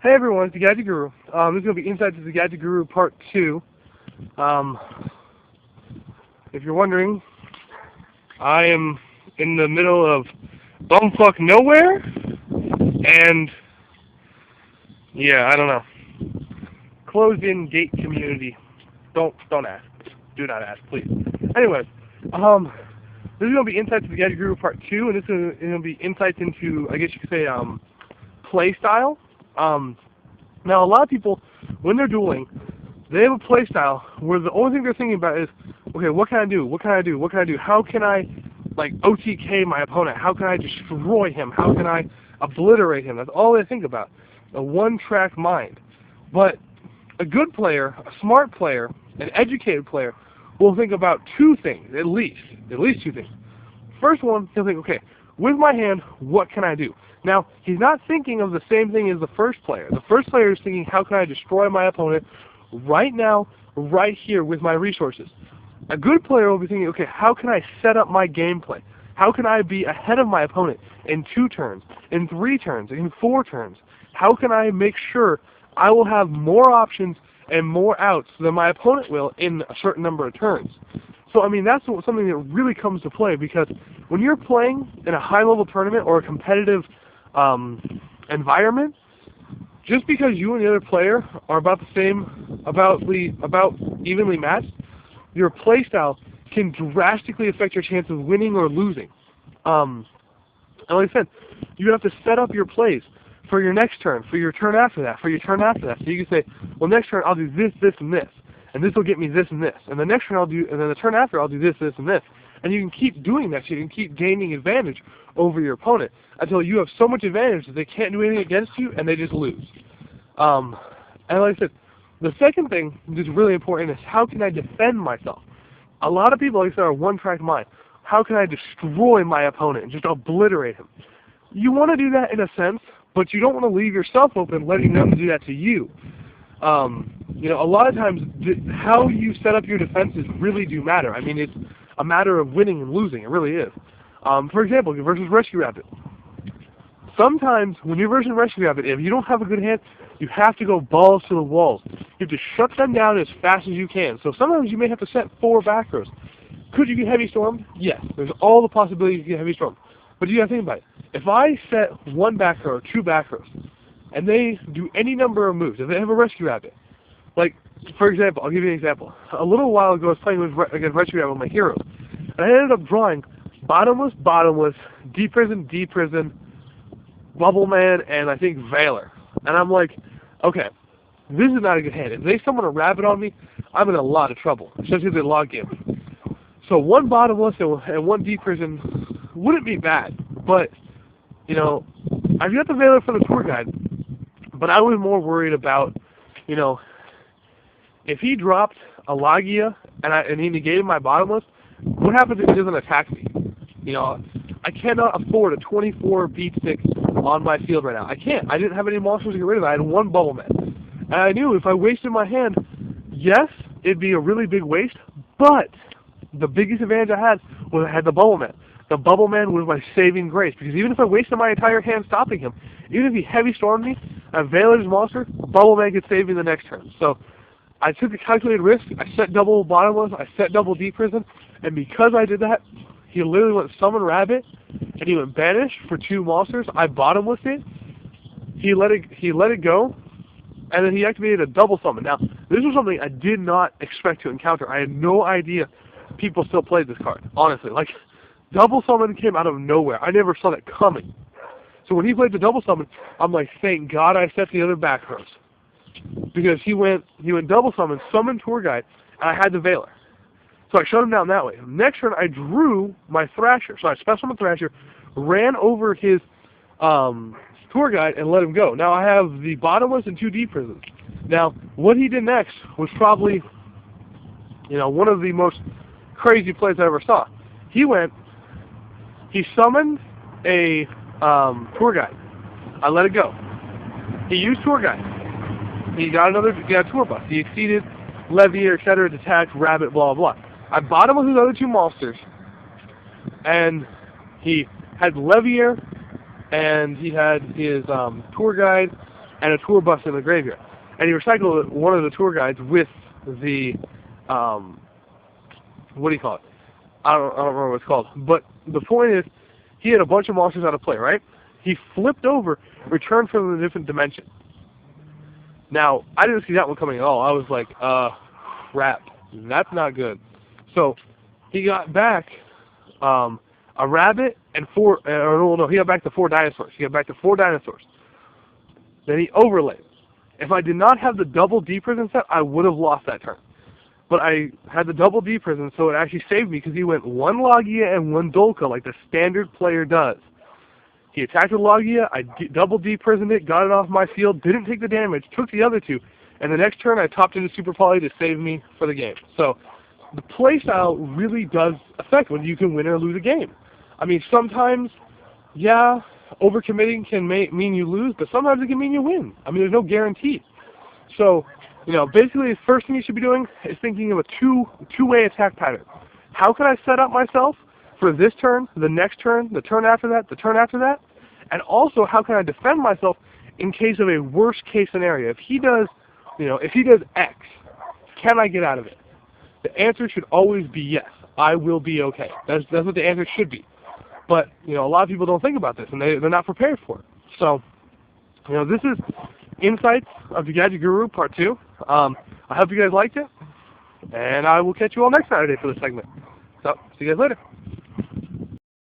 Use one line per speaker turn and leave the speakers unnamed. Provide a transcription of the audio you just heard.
Hey everyone, it's DaGadgetGuru. This is going to be Inside to DaGadgetGuru Part 2. If you're wondering, I am in the middle of bumfuck nowhere, and yeah, I don't know. Closed-in gate community. Don't ask. Do not ask, please. Anyways, this is going to be Inside to DaGadgetGuru Part 2, and this is going to be insights into, I guess you could say, play style. Now a lot of people, when they're dueling, they have a play style where the only thing they're thinking about is, okay, what can I do? What can I do? What can I do? How can I, like, OTK my opponent? How can I destroy him? How can I obliterate him? That's all they think about. A one-track mind. But a good player, a smart player, an educated player will think about two things, at least two things. First one, he'll think, okay, with my hand, what can I do? Now, he's not thinking of the same thing as the first player. The first player is thinking, how can I destroy my opponent right now, right here with my resources? A good player will be thinking, okay, how can I set up my gameplay? How can I be ahead of my opponent in 2 turns, in 3 turns, in 4 turns? How can I make sure I will have more options and more outs than my opponent will in a certain number of turns? So, I mean, that's something that really comes to play, because when you're playing in a high-level tournament or a competitive environment, just because you and the other player are about the same, about evenly matched, your play style can drastically affect your chance of winning or losing. And like I said, you have to set up your plays for your next turn, for your turn after that, for your turn after that. So you can say, well, next turn I'll do this, this, and this, and this will get me this and this, and the next turn I'll do, and then the turn after I'll do this, this, and this. And you can keep doing that, so you can keep gaining advantage over your opponent until you have so much advantage that they can't do anything against you and they just lose. And like I said, the second thing that's really important is, how can I defend myself? A lot of people, like I said, are one-track mind. How can I destroy my opponent and just obliterate him? You want to do that in a sense, but you don't want to leave yourself open, letting them do that to you. You know, a lot of times, how you set up your defenses really do matter. I mean, it's a matter of winning and losing. It really is. For example, versus Rescue Rabbit. Sometimes, when you're versus Rescue Rabbit, if you don't have a good hand, you have to go balls to the walls. You have to shut them down as fast as you can. So sometimes you may have to set 4 back rows. Could you get heavy stormed? Yes. There's all the possibilities you get heavy stormed. But you got to think about it. If I set 1 back row, 2 back rows, and they do any number of moves, if they have a Rescue Rabbit, like, for example, I'll give you an example. A little while ago, I was playing against Rescue Rabbit with my heroes, and I ended up drawing Bottomless, Deep Prison, Bubble Man, and I think Veiler. And I'm like, okay, this is not a good hand. If they summon a rabbit on me, I'm in a lot of trouble, especially if they log game. So 1 Bottomless and 1 Deep Prison wouldn't be bad, but, you know, I've got the Veiler for the tour guide, but I was more worried about, you know, if he dropped a Logia and he negated my Bottomless, what happens if he doesn't attack me? You know, I cannot afford a 24 beat stick on my field right now. I can't. I didn't have any monsters to get rid of. I had 1 Bubble Man. And I knew if I wasted my hand, yes, it'd be a really big waste, but the biggest advantage I had was I had the Bubble Man. The Bubble Man was my saving grace, because even if I wasted my entire hand stopping him, even if he heavy stormed me, and Veiler's monster, Bubble Man could save me the next turn. So I took a calculated risk. I set double Bottomless. I set double Deep Prison. And because I did that, he literally went Summon Rabbit, and he went Banish for 2 monsters. I Bottomlessed it. He let it go, and then he activated a double summon. Now, this was something I did not expect to encounter. I had no idea people still played this card, honestly. Like, double summon came out of nowhere. I never saw that coming. So when he played the double summon, I'm like, thank God I set the other back rows. Because he went double summon, summon tour guide, and I had the Veiler. So I shut him down that way. Next turn, I drew my Thrasher. So I special summoned Thrasher, ran over his tour guide, and let him go. Now I have the Bottomless and 2 Deep Prisons. Now, what he did next was probably, you know, one of the most crazy plays I ever saw. He summoned a tour guide. I let it go. He used tour guide. He got a tour buff. He exceeded Levier, etc., attack, rabbit, blah, blah, blah. I bought him with his other 2 monsters, and he had Levier, and he had his tour guide, and a tour bus in the graveyard. And he recycled one of the tour guides with the, what do you call it? I don't remember what it's called. But the point is, he had a bunch of monsters out of play, right? He flipped over, returned from a different dimension. Now, I didn't see that one coming at all. I was like, crap, that's not good. So, he got back a rabbit and he got back to 4 dinosaurs. He got back to 4 dinosaurs. Then he overlaid. If I did not have the double D prison set, I would have lost that turn. But I had the double D prison, so it actually saved me because he went 1 Logia and 1 Dolka like the standard player does. He attacked with Logia, I double D prisoned it, got it off my field, didn't take the damage, took the other 2, and the next turn I topped into Super Poly to save me for the game. So the playstyle really does affect whether you can win or lose a game. I mean, sometimes, yeah, overcommitting can mean you lose, but sometimes it can mean you win. I mean, there's no guarantee. So, you know, basically the first thing you should be doing is thinking of a two-way attack pattern. How can I set up myself for this turn, the next turn, the turn after that, the turn after that? And also, how can I defend myself in case of a worst-case scenario? If he does, you know, if he does X, can I get out of it? The answer should always be yes. I will be okay. That's what the answer should be. But, you know, a lot of people don't think about this, and they're not prepared for it. So, you know, this is Insights of DaGadgetGuru Part 2. I hope you guys liked it, and I will catch you all next Saturday for this segment. So, see you guys later.